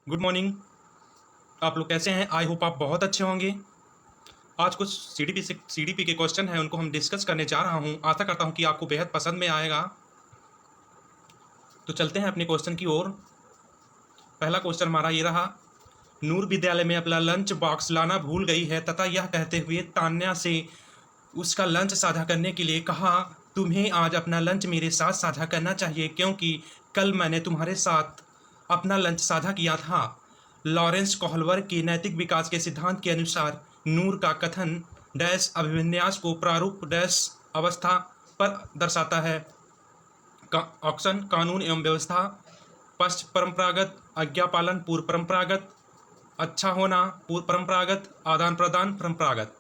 Good morning. आप लोग कैसे हैं? आई होप आप बहुत अच्छे होंगे। आज कुछ सीडीपी के क्वेश्चन हैं, उनको हम डिस्कस करने जा रहा हूं। आशा करता हूं कि आपको बेहद पसंद में आएगा। तो चलते हैं अपने क्वेश्चन की ओर। पहला क्वेश्चन हमारा ये रहा। नूर विद्यालय में अपना लंच बॉक्स लाना भूल गई है तथा यह कहते हुए तान्या से उसका लंच साझा करने के लिए कहा, तुम्हें आज अपना लंच मेरे साथ साझा करना चाहिए क्योंकि कल मैंने तुम्हारे साथ अपना लंच साझा किया था। लॉरेंस कोहलवर के नैतिक विकास के सिद्धांत के अनुसार नूर का कथन डैश अभिविन्यास को प्रारूप डैश अवस्था पर दर्शाता है। ऑप्शन कानून एवं व्यवस्था, पश्च परंपरागत, आज्ञापालन पूर्व परंपरागत, अच्छा होना पूर्व परंपरागत, आदान प्रदान परंपरागत।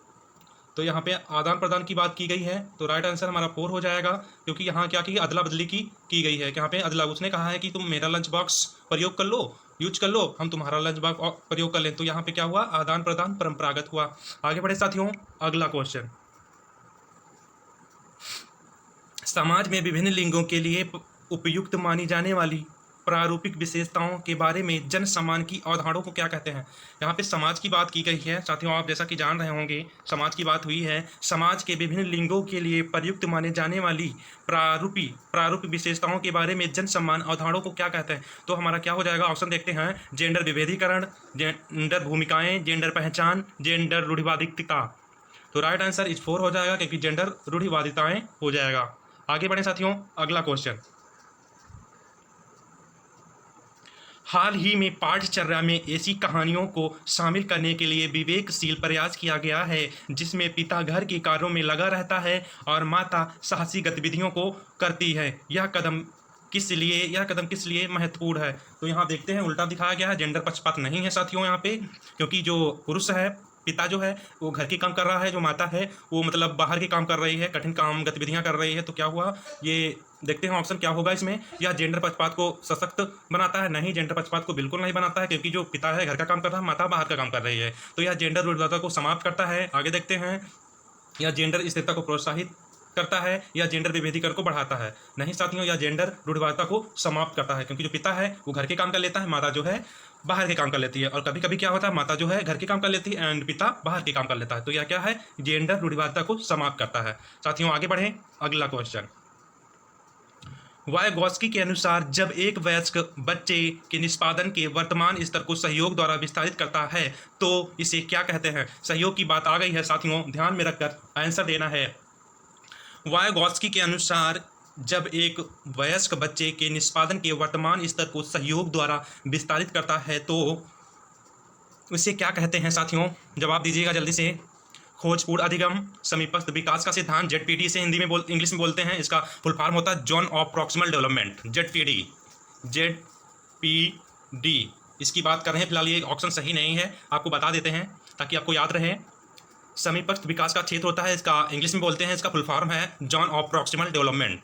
तो यहाँ पे आदान प्रदान की बात की गई है, तो राइट आंसर हमारा 4 हो जाएगा, क्योंकि यहाँ क्या की अदला बदली की गई है। यहाँ पे अदला उसने कहा है कि तुम मेरा लंच बॉक्स प्रयोग कर लो, यूज कर लो, हम तुम्हारा लंच बॉक्स प्रयोग कर लें। तो यहाँ पे क्या हुआ? आदान प्रदान परंपरागत हुआ। आगे बढ़े साथियों, अगला क्वेश्चन। समाज में विभिन्न लिंगों के लिए उपयुक्त मानी जाने वाली प्रारूपिक विशेषताओं के बारे में जन सम्मान की अवधारणाओं को क्या कहते हैं? यहाँ पे समाज की बात की गई है साथियों। आप जैसा कि जान रहे होंगे, समाज की बात हुई है। समाज के विभिन्न लिंगों के लिए प्रयुक्त माने जाने वाली प्रारूपिक विशेषताओं के बारे में जन सम्मान अवधारणाओं को क्या कहते हैं? तो हमारा क्या हो जाएगा? ऑप्शन देखते हैं। जेंडर विभेदीकरण, जेंडर भूमिकाएं, जेंडर पहचान, जेंडर रूढ़िवादिता। तो राइट आंसर इस 4 हो जाएगा, क्योंकि जेंडर रूढ़िवादिताएं हो जाएगा। आगे बढ़े साथियों, अगला क्वेश्चन। हाल ही में पाठ्यचर्या में ऐसी कहानियों को शामिल करने के लिए विवेकशील प्रयास किया गया है जिसमें पिता घर के कार्यों में लगा रहता है और माता साहसी गतिविधियों को करती है। यह कदम किस लिए महत्वपूर्ण है? तो यहाँ देखते हैं, उल्टा दिखाया गया है। जेंडर पक्षपात नहीं है साथियों यहाँ पे, क्योंकि जो पुरुष है, पिता जो है वो घर के काम कर रहा है, जो माता है वो मतलब बाहर के काम कर रही है, कठिन काम गतिविधियां कर रही है। तो क्या हुआ? ये देखते हैं ऑप्शन क्या होगा इसमें। यह जेंडर पक्षपात को सशक्त बनाता है? नहीं, जेंडर पक्षपात को बिल्कुल नहीं बनाता है, क्योंकि जो पिता है घर का काम कर रहा है, माता बाहर का काम कर रही है। तो यह जेंडर रूढ़िवादिता को समाप्त करता है। आगे देखते हैं, यह जेंडर स्थिरता को प्रोत्साहित करता है या जेंडर विभेदीकरण को बढ़ाता है? नहीं साथियों, यह जेंडर रूढ़िवादिता को समाप्त करता है, क्योंकि जो पिता है वो घर के काम कर लेता है, माता जो है बाहर के काम कर लेती है। और कभी कभी क्या होता है, माता जो है घर के काम कर लेती है एंड पिता बाहर के काम कर लेता है। तो यह क्या है? जेंडर रूढ़िवादिता को समाप्त करता है। साथियों आगे बढ़ें, अगला क्वेश्चन। वायगॉस्की के अनुसार जब एक वयस्क बच्चे के निष्पादन के वर्तमान स्तर को सहयोग द्वारा विस्तारित करता है तो इसे क्या कहते हैं? सहयोग की बात आ गई है साथियों, ध्यान में रखकर आंसर देना है। वायगॉस्की के अनुसार जब एक वयस्क बच्चे के निष्पादन के वर्तमान स्तर को सहयोग द्वारा विस्तारित करता है तो इसे क्या कहते हैं साथियों? जवाब दीजिएगा जल्दी से। खोजपूर्ण अधिगम, समीपस्थ विकास का सिद्धांत, जेडपीडी से इंग्लिश में बोलते हैं। इसका फुल फॉर्म होता है zone of proximal development, ZPD. इसकी बात कर रहे हैं फिलहाल। ये ऑप्शन सही नहीं है, आपको बता देते हैं ताकि आपको याद रहे। समीपस्थ विकास का क्षेत्र होता है, इसका इंग्लिश में बोलते हैं, इसका फुल फॉर्म है जोन ऑफ प्रॉक्सिमल डेवलपमेंट।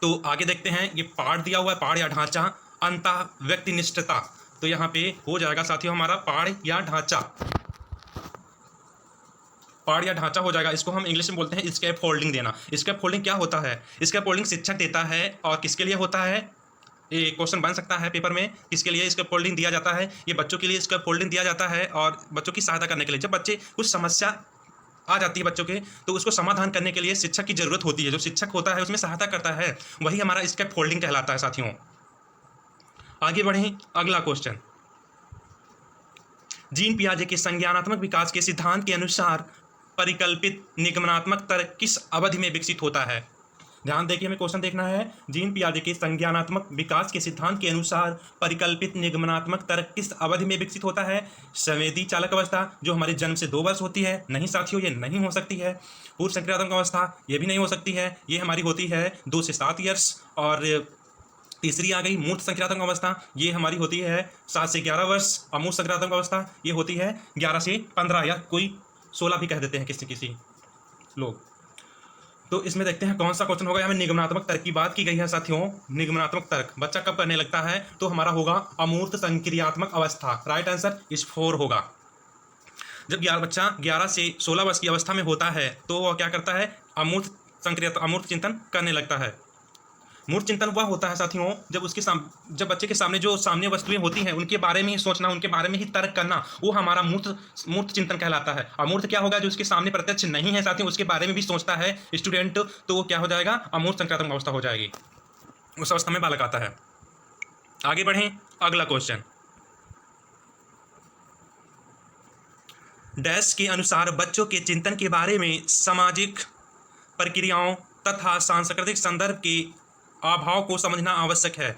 तो आगे देखते हैं, ये पाठ दिया हुआ है, पाठ या ढांचा, अंतः व्यक्तिनिष्ठता। तो यहाँ पे हो जाएगा साथियों हमारा पाठ या ढांचा, पाठ या ढांचा हो जाएगा। इसको हम इंग्लिश में बोलते हैं स्कैप फोल्डिंग देना। स्कैप फोल्डिंग क्या होता है? स्कैप फोल्डिंग शिक्षक देता है, और किसके लिए होता है? ये क्वेश्चन बन सकता है पेपर में, किसके लिए स्कैप फोल्डिंग दिया जाता है? ये बच्चों के लिए स्कैप फोल्डिंग दिया जाता है, और बच्चों की सहायता करने के लिए। जब बच्चे कुछ समस्या आ जाती है बच्चों के, तो उसको समाधान करने के लिए शिक्षक की जरूरत होती है। जो शिक्षक होता है उसमें सहायता करता है, वही हमारा स्कैप फोल्डिंग कहलाता है साथियों। आगे बढ़ें, अगला क्वेश्चन। जीन पियाजे के संज्ञानात्मक विकास के सिद्धांत के अनुसार परिकल्पित निगमनात्मक तर्क किस अवधि में विकसित होता है? ध्यान देखिए, हमें क्वेश्चन देखना है। जीन पियाजे के संज्ञानात्मक विकास के सिद्धांत के अनुसार परिकल्पित निगमनात्मक तर्क किस अवधि में विकसित होता है? संवेदी चालक अवस्था, जो हमारे जन्म से 2 वर्ष होती है? नहीं साथियों, ये नहीं हो सकती है। पूर्व संक्रियात्मक अवस्था, ये भी नहीं हो सकती है, ये हमारी होती है 2 से 7 ईयर्स। और तीसरी आ गई मूर्त संक्रियात्मक अवस्था, ये हमारी होती है 7 से 11 वर्ष। अमूर्त संक्रियात्मक अवस्था ये होती है 11 से 15, या कोई 16 भी कह देते हैं किसी लोग। तो इसमें देखते हैं कौन सा क्वेश्चन होगा। हमें निगमनात्मक तर्क की बात की गई है साथियों। निगमनात्मक तर्क बच्चा कब करने लगता है? तो हमारा होगा अमूर्त संक्रियात्मक अवस्था। राइट आंसर इस 4 होगा। जब बच्चा 11 से 16 वर्ष की अवस्था में होता है तो वह क्या करता है? अमूर्त चिंतन करने लगता है। मूर्त चिंतन वह होता है साथियों जब बच्चे के सामने जो सामने वस्तुएं होती हैं उनके बारे में ही सोचना, उनके बारे में ही तर्क करना, वो हमारा मूर्त चिंतन कहलाता है। अमूर्त क्या होगा? जो उसके सामने प्रत्यक्ष नहीं है साथियों, उसके बारे में भी सोचता है स्टूडेंट, तो वो क्या हो जाएगा? अमूर्त संक्रांतक अवस्था हो जाएगी। उस अवस्था में बालक आता है। आगे बढ़ें, अगला क्वेश्चन। डैश के अनुसार बच्चों के चिंतन के बारे में सामाजिक प्रक्रियाओं तथा सांस्कृतिक संदर्भ के अभाव को समझना आवश्यक है।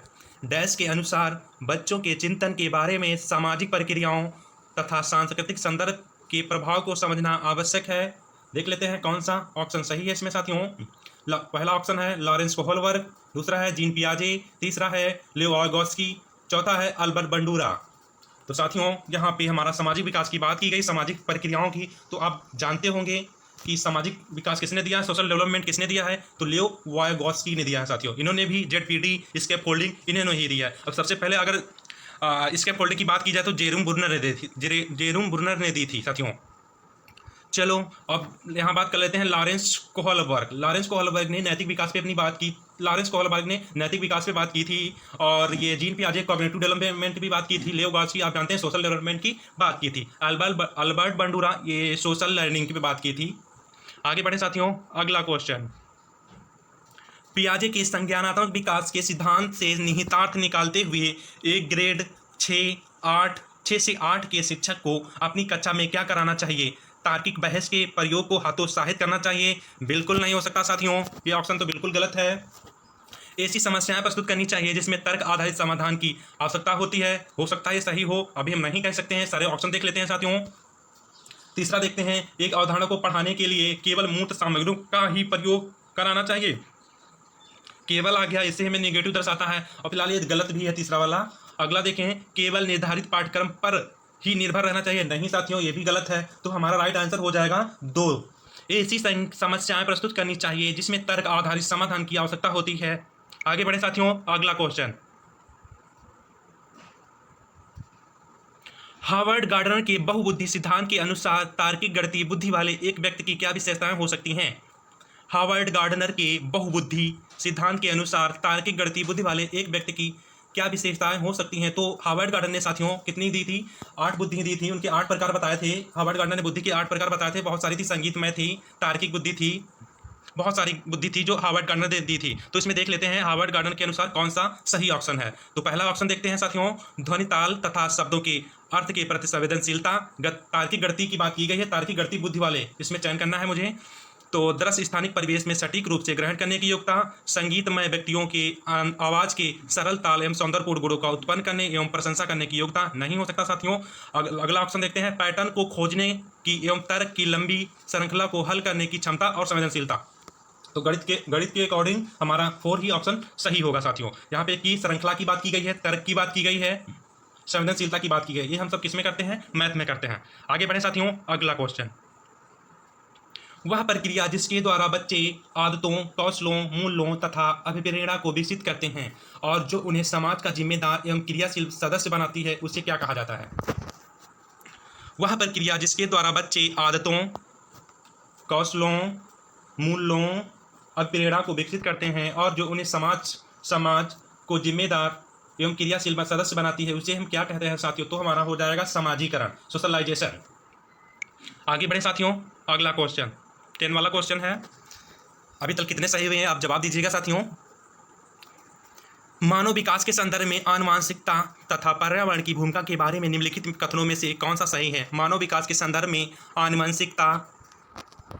डैश के अनुसार बच्चों के चिंतन के बारे में सामाजिक प्रक्रियाओं तथा सांस्कृतिक संदर्भ के प्रभाव को समझना आवश्यक है। देख लेते हैं कौन सा ऑप्शन सही है इसमें साथियों। पहला ऑप्शन है लॉरेंस कोहलबर्ग, दूसरा है जीन पियाजे, तीसरा है लेओ वायगॉस्की, चौथा है अल्बर्ट बंडूरा। तो साथियों यहाँ पे हमारा सामाजिक विकास की बात की गई, सामाजिक प्रक्रियाओं की। तो आप जानते होंगे कि सामाजिक विकास किसने दिया है, सोशल डेवलपमेंट किसने दिया है? तो लेओ वायगॉस्की ने दिया है साथियों। इन्होंने भी ZPD स्केप फोल्डिंग इन्होंने ही दिया है। अब सबसे पहले अगर स्केप फोल्डिंग की बात की जाए तो जेरूम बुर्नर ने दी थी साथियों। चलो अब यहाँ बात कर लेते हैं लॉरेंस कोहलबर्ग ने नैतिक विकास पे अपनी बात की। लॉरेंस कोहलबर्ग ने नैतिक विकास पे बात की थी, और ये जीन पियाजे कॉग्निटिव डेवलपमेंट भी बात की थी। लेओ वायगॉस्की आप जानते हैं सोशल डेवलपमेंट की बात की थी। अल्बर्ट बंडूरा ये सोशल लर्निंग की बात की थी। आगे बढ़े साथियों, अगला क्वेश्चन। पियाजे के संज्ञानात्मक विकास के सिद्धांत से निहितार्थ निकालते हुए एक ग्रेड 6 से 8 के शिक्षक को अपनी कक्षा में क्या कराना चाहिए? तार्किक बहस के प्रयोग को हतोत्साहित करना चाहिए? बिल्कुल नहीं हो सकता साथियों, ये ऑप्शन तो बिल्कुल गलत है। ऐसी समस्याएं प्रस्तुत करनी चाहिए जिसमें तर्क आधारित समाधान की आवश्यकता होती है। हो सकता है सही हो, अभी हम नहीं कह सकते हैं। सारे ऑप्शन देख लेते हैं साथियों। तीसरा देखते हैं, एक अवधारणा को पढ़ाने के लिए केवल मूर्त सामग्रियों का ही प्रयोग कराना चाहिए। केवल आ गया, इससे हमें नेगेटिव दर्शाता है, और फिलहाल ये गलत भी है तीसरा वाला। अगला देखें, केवल निर्धारित पाठ्यक्रम पर ही निर्भर रहना चाहिए। नहीं साथियों, ये भी गलत है। तो हमारा राइट आंसर हो जाएगा 2। ऐसी समस्याएं प्रस्तुत करनी चाहिए जिसमें तर्क आधारित समाधान की आवश्यकता होती है। आगे बढ़े साथियों, अगला क्वेश्चन। हार्वर्ड गार्डनर के बहुबुद्धि सिद्धांत के अनुसार तार्किक गणितीय बुद्धि वाले एक व्यक्ति की क्या विशेषताएं हो सकती हैं? हार्वर्ड गार्डनर के बहुबुद्धि सिद्धांत के अनुसार तार्किक गणितीय बुद्धि वाले एक व्यक्ति की क्या विशेषताएं हो सकती हैं? तो हार्वर्ड गार्डनर ने साथियों कितनी दी थी? 8 बुद्धि दी थी। उनके 8 प्रकार बताए थे। हार्वर्ड गार्डनर ने बुद्धि के 8 प्रकार बताए थे। बहुत सारी थी, संगीतमय थी, तार्किक बुद्धि थी, बहुत सारी बुद्धि थी जो हार्वर्ड गार्डनर ने दी थी। तो इसमें देख लेते हैं हार्वर्ड गार्डनर के अनुसार कौन सा सही ऑप्शन है। तो पहला ऑप्शन देखते हैं साथियों, ध्वनि ताल तथा शब्दों के अर्थ के प्रति संवेदनशीलता। तार्किक गणितीय की बात की गई है, तार्किक गणितीय बुद्धि वाले इसमें चयन करना है मुझे। तो दृश्य स्थानिक परिवेश में सटीक रूप से ग्रहण करने की योग्यता, संगीतमय व्यक्तियों के आवाज के सरल ताल एवं सौंदर्यपूर्ण गुणों का उत्पन्न करने एवं प्रशंसा करने की योग्यता। नहीं हो सकता साथियों। अगला ऑप्शन देखते हैं, पैटर्न को खोजने की एवं तर्क की लंबी श्रृंखला को हल करने की क्षमता और संवेदनशीलता। तो गणित के अकॉर्डिंग हमारा 4 ही ऑप्शन सही होगा साथियों। यहाँ पे की श्रृंखला की बात की गई है, तर्क की बात की गई है, संवेदनशीलता की बात की गई है। ये हम सब किस में करते हैं? मैथ में करते हैं। आगे बढ़े साथियों, अगला क्वेश्चन। वह प्रक्रिया जिसके द्वारा बच्चे आदतों, कौशलों, मूल्यों तथा अभिप्रेरणा को विकसित करते हैं और जो उन्हें समाज का जिम्मेदार एवं क्रियाशील सदस्य बनाती है, उसे क्या कहा जाता है? वह प्रक्रिया जिसके द्वारा बच्चे आदतों, कौशलों, मूल्यों, अभिप्रेरणा को विकसित करते हैं और जो उन्हें समाज को जिम्मेदार एवं क्रियाशील सदस्य बनाती है, उसे हम क्या कहते हैं साथियों? तो हमारा हो जाएगा समाजीकरण, सोशलाइजेशन। आगे बढ़े साथियों, अगला क्वेश्चन 10 वाला क्वेश्चन है। अभी तक कितने सही हुए हैं आप जवाब दीजिएगा साथियों। मानव विकास के संदर्भ में आनुवांशिकता तथा पर्यावरण की भूमिका के बारे में निम्नलिखित कथनों में से कौन सा सही है? मानव विकास के संदर्भ में आनुवांशिकता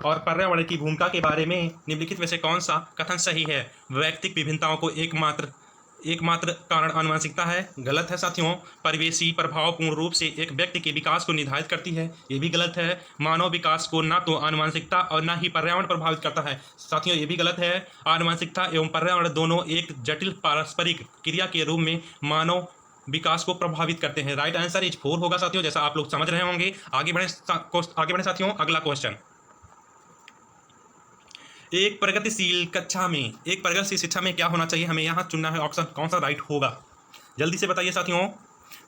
और पर्यावरण की भूमिका के बारे में निम्नलिखित में से कौन सा कथन सही है? वैयक्तिक विभिन्नताओं को एकमात्र कारण आनुवांशिकता है। गलत है साथियों। परिवेशी प्रभाव पूर्ण रूप से एक व्यक्ति के विकास को निर्धारित करती है। ये भी गलत है। मानव विकास को ना तो आनुवांशिकता और ना ही पर्यावरण प्रभावित करता है साथियों, ये भी गलत है। आनुवांशिकता एवं पर्यावरण दोनों एक जटिल पारस्परिक क्रिया के रूप में मानव विकास को प्रभावित करते हैं। राइट आंसर इज 4 होगा साथियों, जैसा आप लोग समझ रहे होंगे। आगे बढ़े साथियों, अगला क्वेश्चन। एक प्रगतिशील शिक्षा में क्या होना चाहिए? हमें यहाँ चुनना है ऑप्शन कौन सा राइट होगा। जल्दी से बताइए साथियों।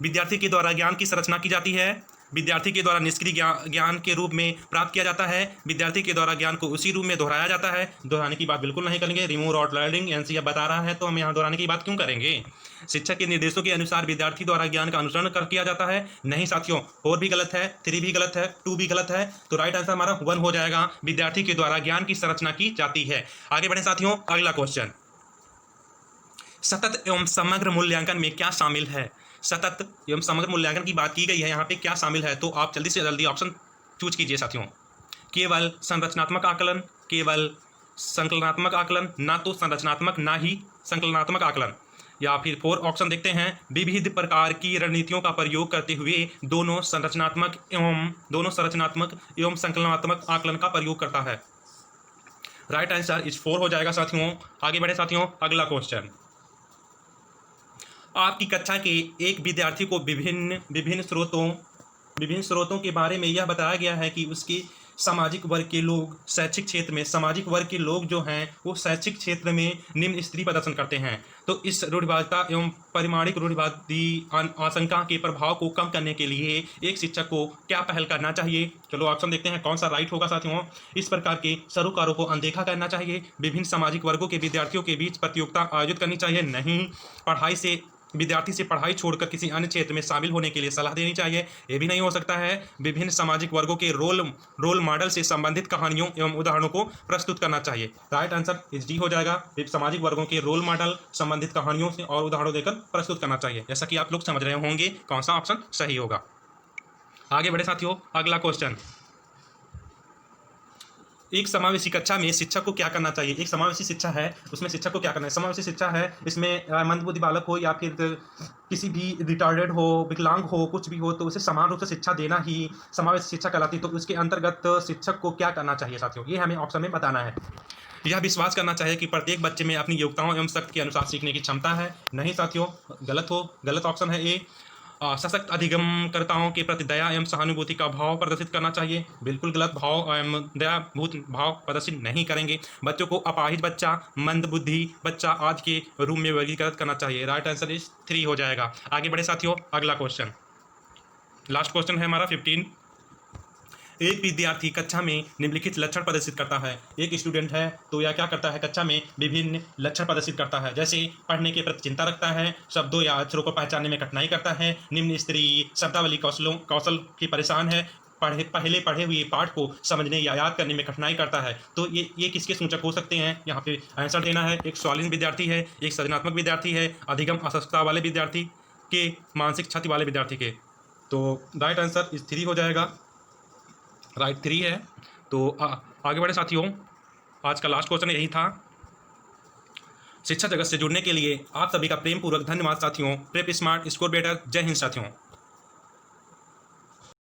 विद्यार्थी के द्वारा ज्ञान की संरचना की जाती है, विद्यार्थी के द्वारा निष्क्रिय ज्ञान के रूप में प्राप्त किया जाता है। विद्यार्थी के द्वारा ज्ञान को उसी रूप में दोहराया जाता है। दोहराने की बात बिल्कुल नहीं करेंगे। रिमूव आउट लर्निंग एनसीईआरटी बता रहा है तो हम यहाँ दोहराने की बात क्यों करेंगे। शिक्षक के निर्देशों के अनुसार विद्यार्थी द्वारा ज्ञान का अनुसरण कर किया जाता है। नहीं साथियों, 4 भी गलत है, 3 भी गलत है, 2 भी गलत है। तो राइट आंसर हमारा 1 हो जाएगा। विद्यार्थी के द्वारा ज्ञान की संरचना की जाती है। आगे बढ़े साथियों, अगला क्वेश्चन, सतत एवं समग्र मूल्यांकन में क्या शामिल है। सतत एवं समग्र मूल्यांकन की बात की गई है, यहाँ पे क्या शामिल है, तो आप जल्दी से जल्दी ऑप्शन चूज कीजिए साथियों। केवल संरचनात्मक आकलन, केवल संकलनात्मक आकलन, ना तो संरचनात्मक ना ही संकलनात्मक आकलन, या फिर 4 ऑप्शन देखते हैं। विविध प्रकार की रणनीतियों का प्रयोग करते हुए दोनों संरचनात्मक एवं संकलनात्मक आकलन का प्रयोग करता है। राइट आंसर इस 4 हो जाएगा साथियों। आगे बढ़े साथियों, अगला क्वेश्चन, आपकी कक्षा के एक विद्यार्थी को विभिन्न स्रोतों के बारे में यह बताया गया है कि उसके सामाजिक वर्ग के लोग शैक्षिक क्षेत्र में, सामाजिक वर्ग के लोग जो हैं वो शैक्षिक क्षेत्र में निम्न स्तरीय प्रदर्शन करते हैं। तो इस रूढ़िवादिता एवं परिमाणिक रूढ़िवादी आशंका के प्रभाव को कम करने के लिए एक शिक्षक को क्या पहल करना चाहिए। चलो ऑप्शन देखते हैं कौन सा राइट होगा साथियों। इस प्रकार के सरोकारों को अनदेखा करना चाहिए। विभिन्न सामाजिक वर्गों के विद्यार्थियों के बीच प्रतियोगिता आयोजित करनी चाहिए। नहीं, विद्यार्थी से पढ़ाई छोड़कर किसी अन्य क्षेत्र में शामिल होने के लिए सलाह देनी चाहिए। ये भी नहीं हो सकता है। विभिन्न सामाजिक वर्गों के रोल मॉडल से संबंधित कहानियों एवं उदाहरणों को प्रस्तुत करना चाहिए। राइट आंसर इस डी हो जाएगा। सामाजिक वर्गों के रोल मॉडल संबंधित कहानियों से और उदाहरणों देकर प्रस्तुत करना चाहिए। जैसा कि आप लोग समझ रहे होंगे कौन सा ऑप्शन सही होगा। आगे बढ़े साथियों, अगला क्वेश्चन, एक समावेशी कक्षा में शिक्षक को क्या करना चाहिए। एक समावेशी शिक्षा है, उसमें शिक्षक को क्या करना है। समावेशी शिक्षा है, इसमें मंदबुद्धि बालक हो या फिर किसी भी रिटार्डेड हो, विकलांग हो, कुछ भी हो, तो उसे समान रूप से शिक्षा देना ही समावेशी शिक्षा कहलाती है। तो उसके अंतर्गत शिक्षक को क्या करना चाहिए साथियों, ये हमें ऑप्शन में बताना है। यह विश्वास करना चाहिए कि प्रत्येक बच्चे में अपनी योग्यताओं एवं शक्ति के अनुसार सीखने की क्षमता है। नहीं साथियों, गलत ऑप्शन है ए। सशक्त अधिगमकर्ताओं के प्रति दया एवं सहानुभूति का भाव प्रदर्शित करना चाहिए। बिल्कुल गलत, भाव एवं दयाभूत भाव प्रदर्शित नहीं करेंगे। बच्चों को अपाहिज बच्चा, मंदबुद्धि बच्चा आदि के रूप में वर्गीकृत करना चाहिए। राइट आंसर इस 3 हो जाएगा। आगे बढ़े साथियों, अगला क्वेश्चन, लास्ट क्वेश्चन है हमारा 15। एक विद्यार्थी कक्षा में निम्नलिखित लक्षण प्रदर्शित करता है। एक स्टूडेंट है तो यह क्या करता है, कक्षा में विभिन्न लक्षण प्रदर्शित करता है। जैसे पढ़ने के प्रति चिंता रखता है, शब्दों या अक्षरों को पहचानने में कठिनाई करता है, निम्न स्तरीय शब्दावली कौशल की परेशान है, पहले पढ़े हुए पाठ को समझने या याद करने में कठिनाई करता है। तो ये किसके सूचक हो सकते हैं, यहाँ पे आंसर देना है। एक स्वाधीन विद्यार्थी है, एक सृजनात्मक विद्यार्थी है, अधिगम असक्षमता वाले विद्यार्थी के, मानसिक क्षति वाले विद्यार्थी के। तो राइट आंसर इस 3 हो जाएगा। राइट 3 है। तो आगे बढ़े साथियों, आज का लास्ट क्वेश्चन यही था। शिक्षा जगत से जुड़ने के लिए आप सभी का प्रेम पूर्वक धन्यवाद साथियों। Prep smart, score better. जय हिंद साथियों।